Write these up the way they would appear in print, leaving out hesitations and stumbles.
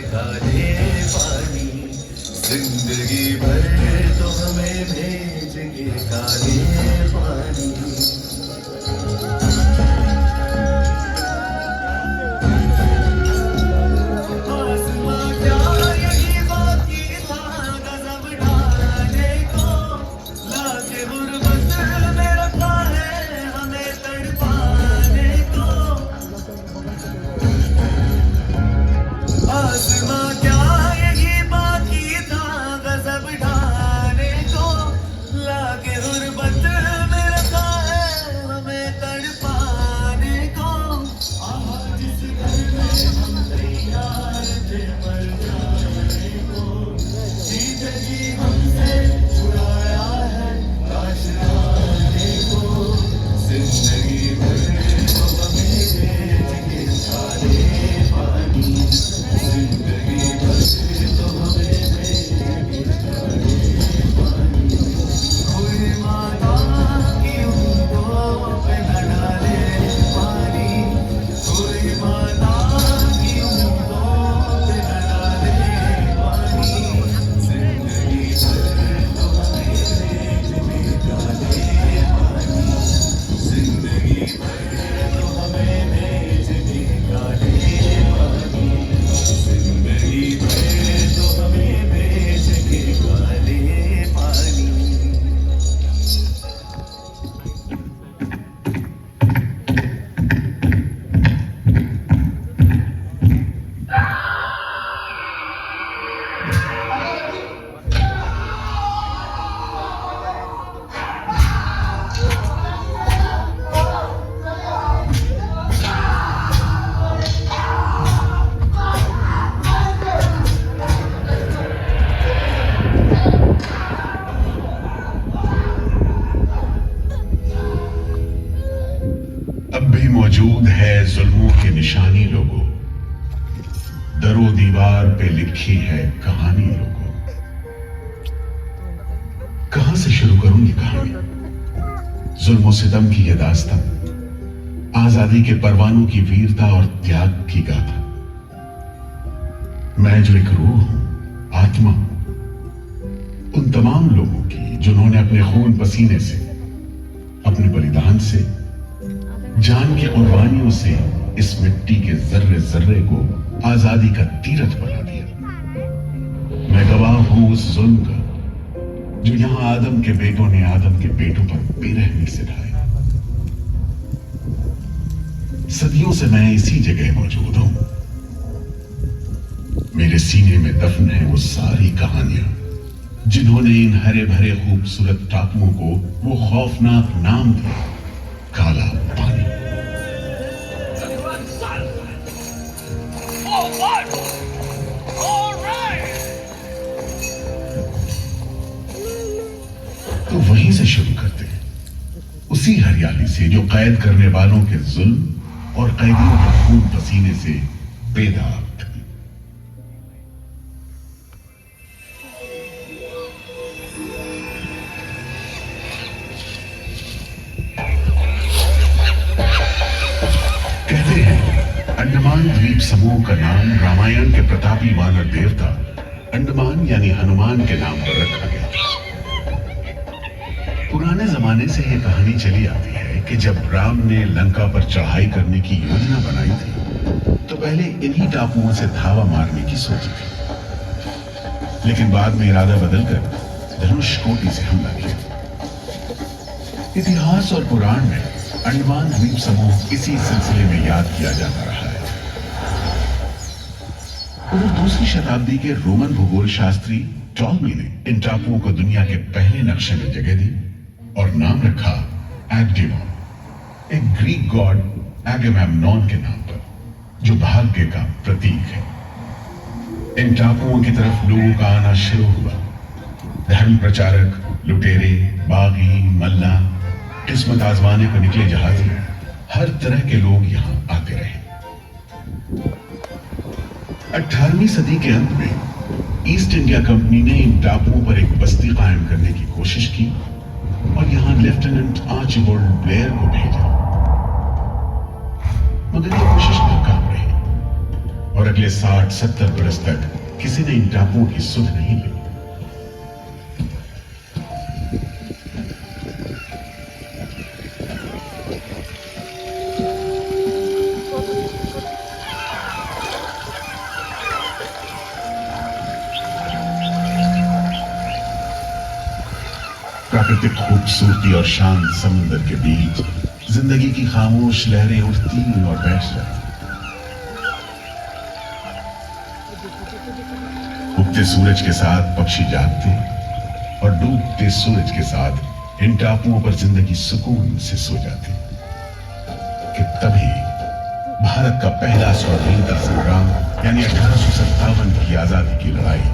काले पानी, जिंदगी भर तो हमें भेज के काले पानी। आसमां क्या यही बाकी था गजब ढाने को, लाके गुर्बत में रखा है हमें तड़पाने को। आसमां क्या यही बाकी था गजब ढाने को, लाके गुर्बत में रखा है हमें तड़पाने को। आज जिस घर में हम तैयार थे मर जाने को, जिंदगी हमसे छुड़ाया है काश आने को। जिंदगी भर तो हमें भेज के काले पानी, जिंदगी भर तो हमें भेज के काले पानी। कोई माता की ऊँटों पे न डाले पानी, कोई माता की ऊँटों पे न डाले पानी। जिंदगी भर तो हमें भेज के काले पानी, जिंदगी भर तो हमें भेज के काले पानी, जिंदगी भर तो हमें भेज के काले पानी। अब भी मौजूद है जुल्मों की निशानी लोगों, दरो दीवार पे लिखी है कहानी लोगों। कहां से शुरू करूं ये कहानी? जुल्म सितम की यह दास्तां, आजादी के परवानों की वीरता और त्याग की गाथा। मैं जो एक रूह हूं, आत्मा, उन तमाम लोगों की जिन्होंने अपने खून पसीने से, अपने बलिदान से, जान की कुर्बानियों से इस मिट्टी के जर्रे जर्रे को आजादी का तीरथ बना दिया। मैं गवाह हूं उस जुल्म का जो यहां आदम के बेटों ने आदम के बेटों पर बेरहमी से ढाया। सदियों से मैं इसी जगह मौजूद हूं। मेरे सीने में दफन है वो सारी कहानियां जिन्होंने इन हरे भरे खूबसूरत टापुओं को वो खौफनाक नाम दिया, काला पानी। तो वहीं से शुरू करते हैं, उसी हरियाली से जो कैद करने वालों के जुल्म और कैदियों के खून पसीने से बेदाग थी। कहते हैं अंडमान द्वीप समूह का नाम रामायण के प्रतापी वानर देवता अंडमान यानी हनुमान के नाम पर रखा गया। पुराने जमाने से यह कहानी चली आती है कि जब राम ने लंका पर चढ़ाई करने की योजना बनाई थी तो पहले इन्हीं टापुओं से धावा मारने की सोची थी, लेकिन बाद में इरादा बदलकर धनुषकोटि से हमला किया। इतिहास और पुराण में अंडमान द्वीप समूह इसी सिलसिले में याद किया जाता रहा है। उधर दूसरी शताब्दी के रोमन भूगोल शास्त्री टॉलमी ने इन टापुओं को दुनिया के पहले नक्शे में जगह दी और नाम रखा एग्डिमोन, एक ग्रीक गॉड एगेमेम्नॉन के नाम पर, जो भाग्य का प्रतीक है। इन टापुओं की तरफ लोगों का आना शुरू हुआ। धर्म प्रचारक, लुटेरे, बागी, मल्ला, किस्मत आजमाने को निकले जहाजी, हर तरह के लोग यहां आते रहे। 18वीं सदी के अंत में ईस्ट इंडिया कंपनी ने इन टापुओं पर एक बस्ती कायम करने की कोशिश की और यहां लेफ्टिनेंट आर्चिबाल्ड ब्लेयर को भेजा, मगर यह कोशिश नाकाम रही और और अगले 60-70 बरस तक किसी ने इन टापुओं की सुध नहीं ली। प्राकृतिक खूबसूरती और शांत समुद्र के बीच जिंदगी की खामोश लहरें उठती और बैठ जाती। उगते सूरज के साथ पक्षी जागते और डूबते सूरज के साथ इन टापुओं पर जिंदगी सुकून से सो जाती। कि तभी भारत का पहला स्वाधीनता संग्राम यानी 1857 की आजादी की लड़ाई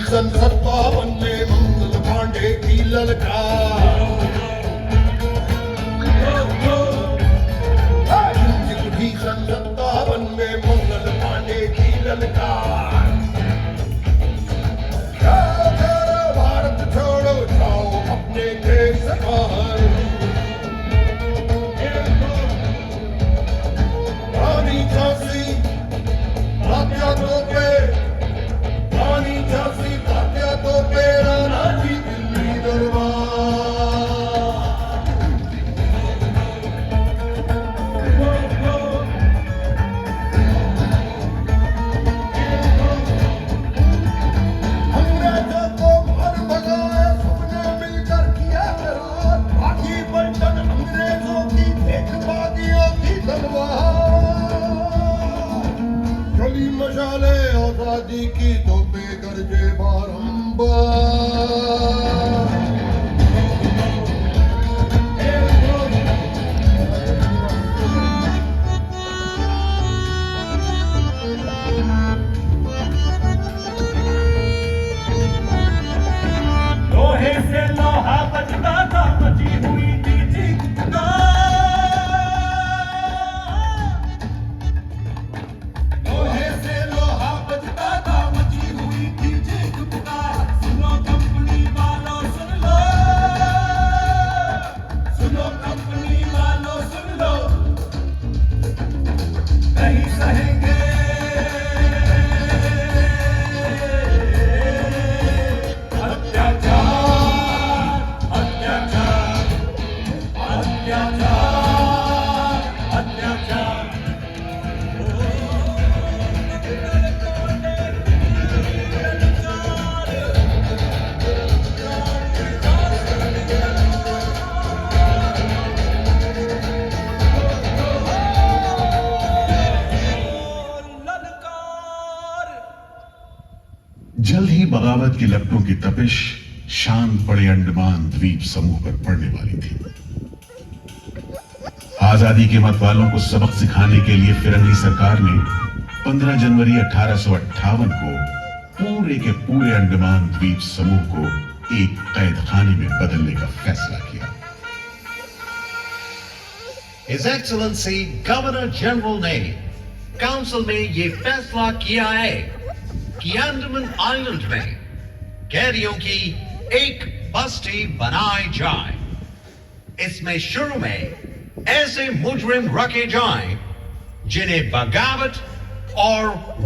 सन 57 में मंगल पांडे की ललकार सन 57 में मंगल पांडे की ललकार भारत छोड़ो जाओ अपने देश बाहर रानी झांसी तात्या तोपे रानी झांसी तात्या तोपे रानी दिल्ली दरबार अंग्रेजों को मार भगाए सबने मिलकर किया करार बाकी बंटन अंग्रेजों की भेदभागियों की तलवार चली मशाले आजादी की तोपे गरजे बारंबार लोहे से लोहा बचता था मची हुई थी लोहे से लोहा बचता था मची हुई थी चीख पुकार सुनो कंपनी वालों सुन लो सुनो कंपनी वालों सुन लो नहीं सहेंगे अत्याचार अत्याचार अत्याचार अत्याचार जल्द ही बगावत की लपटों की तपिश शांत पड़े अंडमान द्वीप समूह पर पड़ने वाली थी। आजादी के मत वालों को सबक सिखाने के लिए फिरंगी सरकार ने 15 जनवरी 1858 को पूरे के पूरे अंडमान द्वीप समूह को एक कैद खाने में बदलने का फैसला किया। His Excellency गवर्नर जनरल ने काउंसिल में ये फैसला किया है कि अंडमान आइलैंड में कैदियों की एक बस्ती बनाई जाए। इसमें शुरू में ऐसे मुजरिम रखे जाएं जिन्हें बगावत और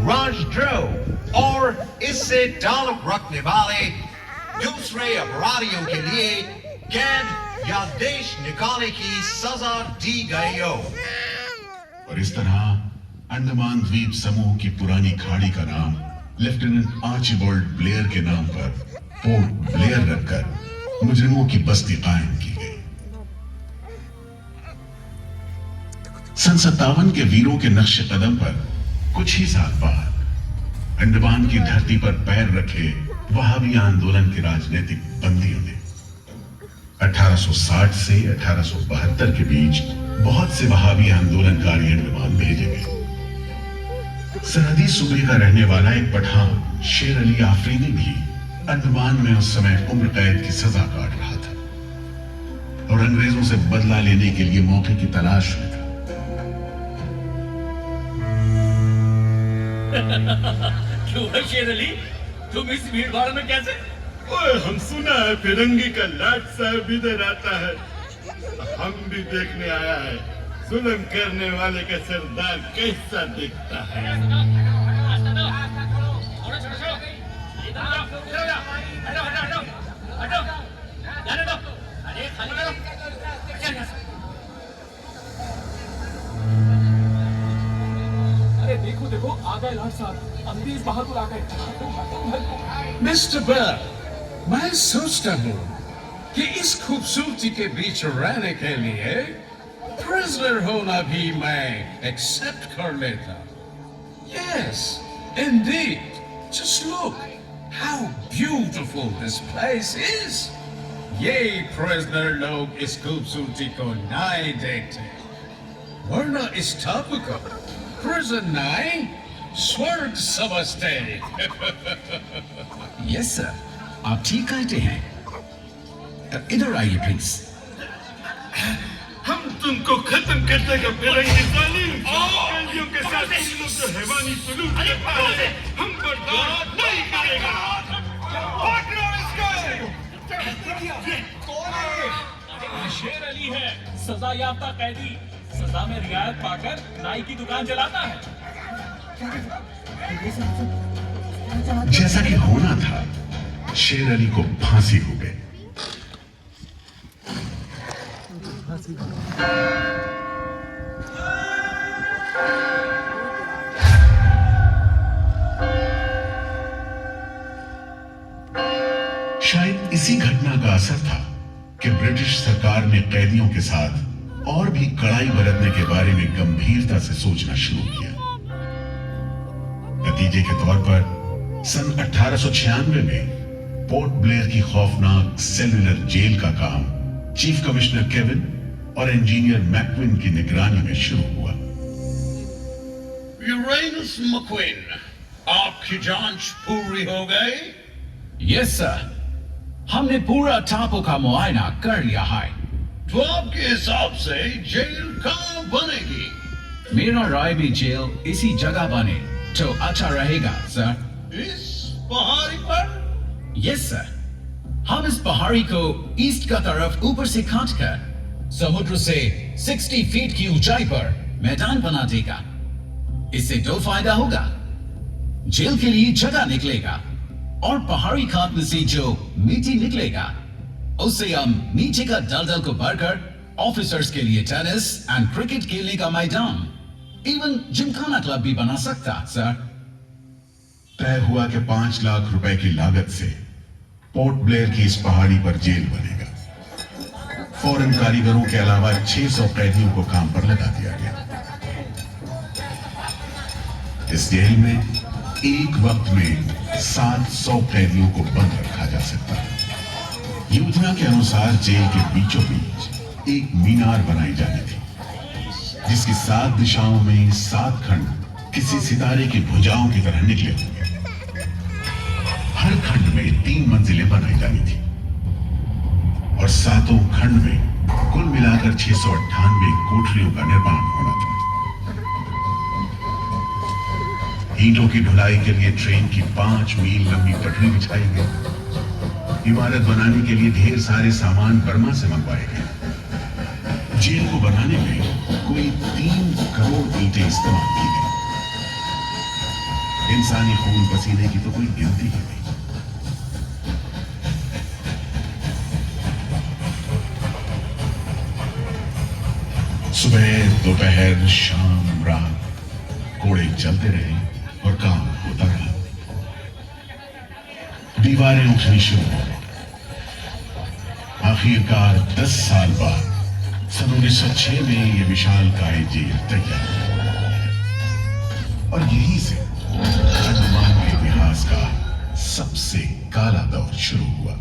राजद्रोह और इससे ताल्लुक रखने वाले दूसरे अपराधियों के लिए कैद या देश निकालने की सजा दी गई हो। और इस तरह अंडमान द्वीप समूह की पुरानी खाड़ी का नाम लेफ्टिनेंट आर्चिबाल्ड ब्लेयर के नाम पर पोर्ट ब्लेयर रखकर मुजरिमों की बस्ती कायम की गई। सन 57 के वीरों के नक्श कदम पर कुछ ही साल बाद अंडमान की धरती पर पैर रखे वहाबी आंदोलन के राजनीतिक बंदियों ने 1860 से 1872 के बीच बहुत से वहाबी आंदोलनकारी अंडमान भेजे गए। सरहदी सूबे का रहने वाला एक पठान शेर अली आफरीदी भी अंडमान में उस समय उम्र कैद की सजा काट रहा था और अंग्रेजों से बदला लेने के लिए मौके की तलाश में था। क्यों है शेर अली, तुम इस भीड़ भाड़ में कैसे? ओए, हम सुना है फिरंगी का लाट साहब इधर आता है। हम भी देखने आया है जुल्म करने वाले का सरदार कैसा दिखता है। अरे देखो देखो, आ गए लाट साहब, अंग्रेज बहादुर आ गए। मिस्टर बर, मैं सोचता हूँ कि इस खूबसूरती के बीच रहने के लिए प्रिजनर होना भी मैं एक्सेप्ट कर लेता। Yes, indeed. Just look how beautiful this place is. ये प्रिजनर लोग इस खूबसूरती को नहीं देखते, वरना इस टापू को प्रिजन नहीं स्वर्ग समझते। यस सर, आप ठीक कहते हैं। इधर आइए प्लीज। हम तुमको खत्म कर देगा फिरंगी जालिम। कैदियों के साथ तुम लोग जो हैवानी सलूक करता है, हम बर्दाश्त नहीं करेगा। शेर अली है सजा याफ्ता कैदी, सजा में रियायत पाकर नाई की दुकान चलाता है। जैसा कि होना था, शेर अली को फांसी हो गई। शायद इसी घटना का असर था कि ब्रिटिश सरकार ने कैदियों के साथ और भी कड़ाई बरतने के बारे में गंभीरता से सोचना शुरू किया। नतीजे के तौर पर सन 1896 में पोर्ट ब्लेयर की खौफनाक सेलुलर जेल का काम चीफ कमिश्नर केविन और इंजीनियर मैक्विन की निगरानी में शुरू हुआ। यूरेनस मैक्विन, आपकी जांच पूरी हो गई? यस सर, हमने पूरा टापू का मुआयना कर लिया है। तो आपके हिसाब से जेल कहाँ बनेगी? मेरा राय में जेल इसी जगह बने तो अच्छा रहेगा सर। इस पहाड़ी पर? यस सर, हम इस पहाड़ी को ईस्ट का तरफ ऊपर से काटकर समुद्र से 60 फीट की ऊंचाई पर मैदान बना देगा। इससे दो फायदा होगा, जेल के लिए जगह निकलेगा और पहाड़ी काटने से जो मिट्टी निकलेगा उससे हम नीचे का दलदल को भरकर ऑफिसर्स के लिए टेनिस एंड क्रिकेट खेलने का मैदान, इवन जिमखाना क्लब भी बना सकता सर। तय हुआ कि 5 लाख रुपए की लागत से पोर्ट ब्लेयर की इस पहाड़ी पर जेल बनेगा। फौरन कारीगरों के अलावा 600 कैदियों को काम पर लगा दिया गया। इस जेल में एक वक्त में 700 कैदियों को बंद रखा जा सकता है। योजना के अनुसार जेल के बीचों बीच एक मीनार बनाई जानी थी, जिसकी 7 दिशाओं में 7 खंड किसी सितारे की भुजाओं की तरह निकले होंगे। हर खंड में 3 मंजिलें बनाई जानी थी और 7 खंड में कुल मिलाकर 698 कोठरियों का निर्माण होना था। ईंटों की ढुलाई के लिए ट्रेन की 5 मील लंबी पटरी बिछाई गई। इमारत बनाने के लिए ढेर सारे सामान बर्मा से मंगवाए गए। जेल को बनाने में कोई 3 करोड़ ईंटें इस्तेमाल की गई। इंसानी खून पसीने की तो कोई गिनती ही नहीं। सुबह, दोपहर, शाम, रात कोड़े चलते रहे और काम होता रहा। दीवारें उठनी शुरू हो गई। आखिरकार 10 साल बाद सन 1906 में यह विशालकाय जेल तैयार हुआ और यहीं से अंडमान के इतिहास का सबसे काला दौर शुरू हुआ।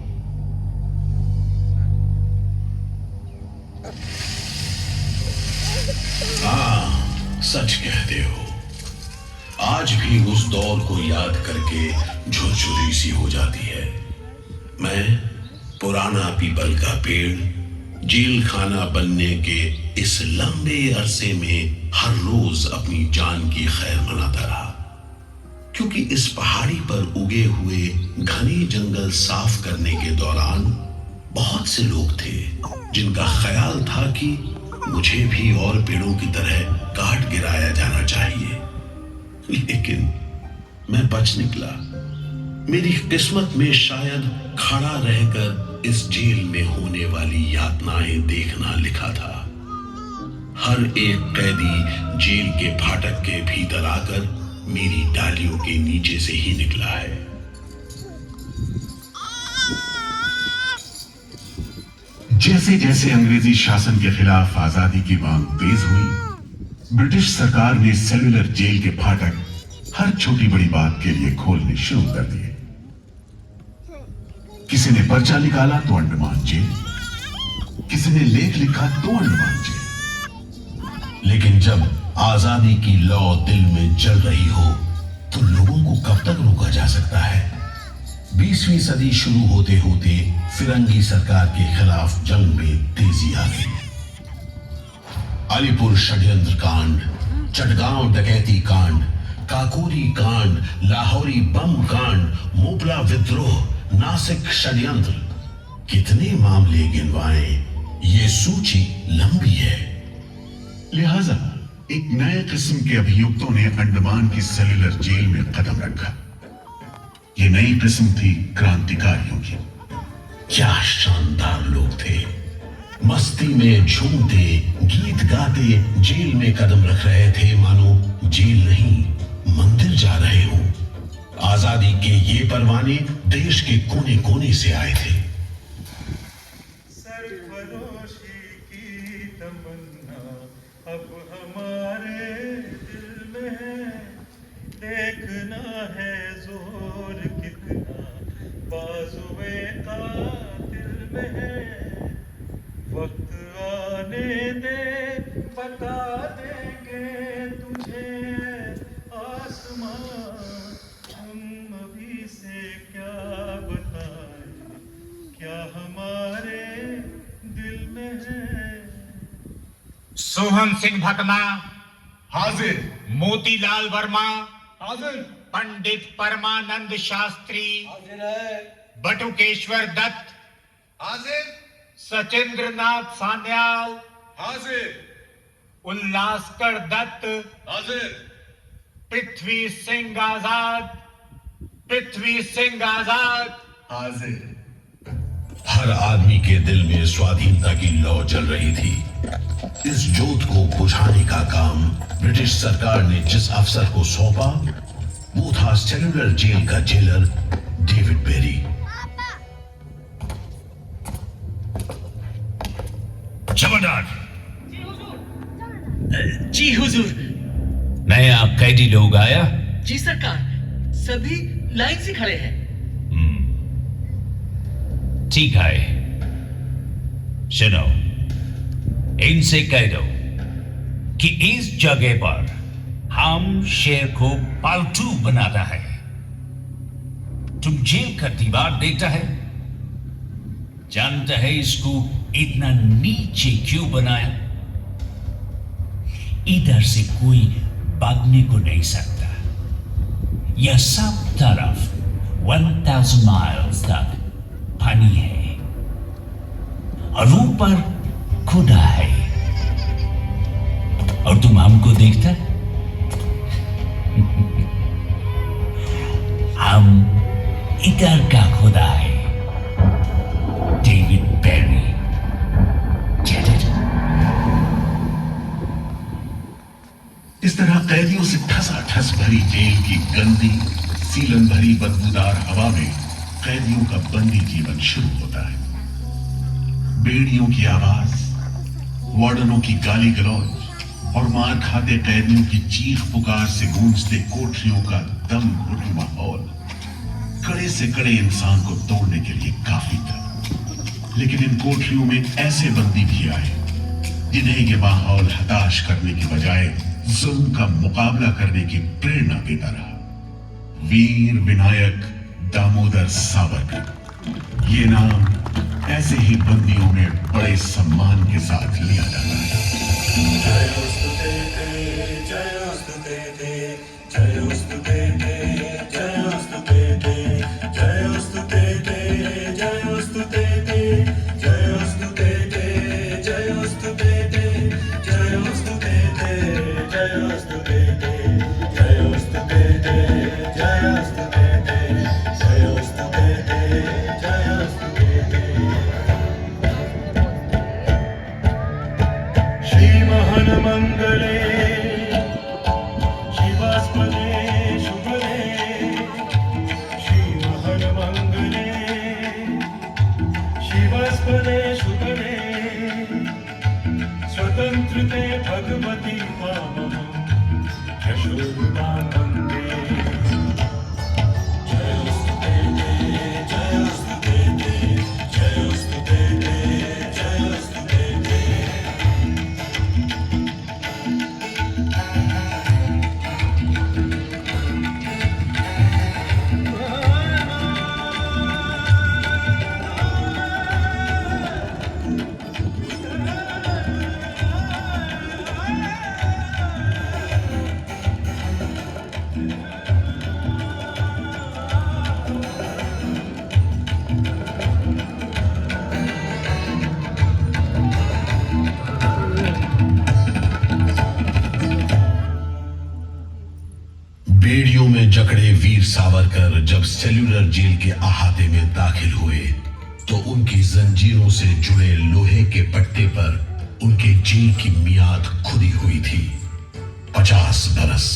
हाँ, सच कहते हो। आज भी उस दौर को याद करके झुरझुरी सी हो जाती है। मैं पुराना पीपल का पेड़ जेल खाना बनने के इस लंबे अरसे में हर रोज अपनी जान की खैर मनाता रहा, क्योंकि इस पहाड़ी पर उगे हुए घने जंगल साफ करने के दौरान बहुत से लोग थे जिनका ख्याल था कि मुझे भी और पेड़ों की तरह काट गिराया जाना चाहिए, लेकिन मैं बच निकला। मेरी किस्मत में शायद खड़ा रहकर इस जेल में होने वाली यातनाएं देखना लिखा था। हर एक कैदी जेल के फाटक के भीतर आकर मेरी डालियों के नीचे से ही निकला है। जैसे जैसे अंग्रेजी शासन के खिलाफ आजादी की मांग तेज हुई, ब्रिटिश सरकार ने सेल्युलर जेल के फाटक हर छोटी बड़ी बात के लिए खोलने शुरू कर दिए। किसी ने पर्चा निकाला तो अंडमान जेल, किसी ने लेख लिखा तो अंडमान जेल। लेकिन जब आजादी की लौ दिल में जल रही हो तो लोगों को कब तक रोका जा सकता है? 20वीं सदी शुरू होते होते फिरंगी सरकार के खिलाफ जंग में तेजी आ गई। अलीपुर षड्यंत्र कांड, चटगांव डकैती कांड, काकोरी कांड, लाहौरी बम कांड, मोपला विद्रोह, नासिक षड्यंत्र, कितने मामले गिनवाएं, ये सूची लंबी है। लिहाजा एक नए किस्म के अभियुक्तों ने अंडमान की सेल्युलर जेल में कदम रखा। ये नई किस्म थी क्रांतिकारियों की। क्या शानदार लोग थे, मस्ती में झूमते गीत गाते जेल में कदम रख रहे थे, मानो जेल नहीं मंदिर जा रहे हो। आजादी के ये परवाने देश के कोने कोने से आए थे। सरफरोशी की तमन्ना अब हमारे दिल में है, देखना है जोर कितना बाजुए कातिल में है। वक्त आने दे बता देंगे तुझे आसमां, हम अभी से क्या बताएं, क्या हमारे दिल में है। सोहन सिंह भकना हाजिर। मोतीलाल वर्मा हाजिर। पंडित परमानंद शास्त्री हाजिर है। बटुकेश्वर दत्त हाजिर। सचिंद्र नाथ सान्याल हाजिर। उल्लासकर दत्त हाजिर। पृथ्वी सिंह आजाद, पृथ्वी सिंह आजाद हाजिर। हर आदमी के दिल में स्वाधीनता की लौ जल रही थी। इस जोत को बुझाने का काम ब्रिटिश सरकार ने जिस अफसर को सौंपा वो था सेल्युलर जेल का जेलर डेविड बेरी। जमादार। जी हुजूर। नया कैदी लोग आया? जी सरकार, सभी लाइन से खड़े हैं। ठीक है, सुनो, इनसे कह दो कि इस जगह पर हम शेर को पालतू बनाता है। तुम जेल का दीवार देखता है, जानता है इसको इतना नीचे क्यों बनाया? इधर से कोई भागने को नहीं सकता। यह सब तरफ 1000 माइल्स तक पानी है और ऊपर खुदा है, और तुम हमको देखता? हम इधर का खुदा है, डेविड बेरी। इस तरह कैदियों से ठसाठस भरी जेल की गंदी सीलन भरी बदबूदार हवा में कैदियों का बंदी जीवन शुरू होता है। बेड़ियों की आवाज, वार्डनों की गाली गलौज और मार खाते कैदियों की चीख पुकार से गूंजते कोठरियों का दम घुटू माहौल कड़े से कड़े इंसान को तोड़ने के लिए काफी था। लेकिन इन कोठरियों में ऐसे बंदी भी आए जिन्हें ये माहौल हताश करने की बजाय जुल्म का मुकाबला करने की प्रेरणा देता रहा। वीर विनायक दामोदर सावरकर, ये नाम ऐसे ही बंदियों में बड़े सम्मान के साथ लिया जाता है। मंगले शिवास्पदे शुभले श्रीमहन मंगले शिवास्पदे शुभले स्वतंत्रते भगवती पावनं यशोदां वन्दे। जयोस्तु ते जयोस्तु ते जयोस्तु ते जयोस्तु ते। बेड़ियों में जकड़े वीर सावरकर जब सेल्यूलर जेल के अहाते में दाखिल हुए तो उनकी जंजीरों से जुड़े लोहे के पट्टे पर उनके जेल की मियाद खुदी हुई थी 50 बरस।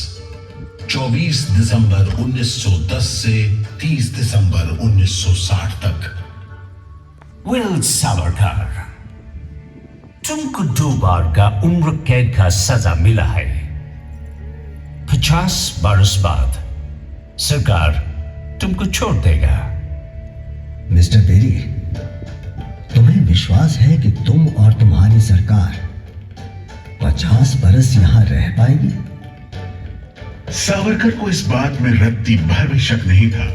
24 दिसंबर 1910 से 30 दिसंबर 1960 तक। विल सावरकर, तुमको 2 बार का उम्र कैद का सजा मिला है। 50 बरस बाद सरकार तुमको छोड़ देगा। मिस्टर पेरी, तुम्हें विश्वास है कि तुम और तुम्हारी सरकार 50 बरस यहां रह पाएगी? सावरकर को इस बात में रत्ती भर भी शक नहीं था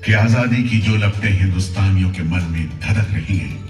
कि आजादी की जो लपटें हिंदुस्तानियों के मन में धधक रही हैं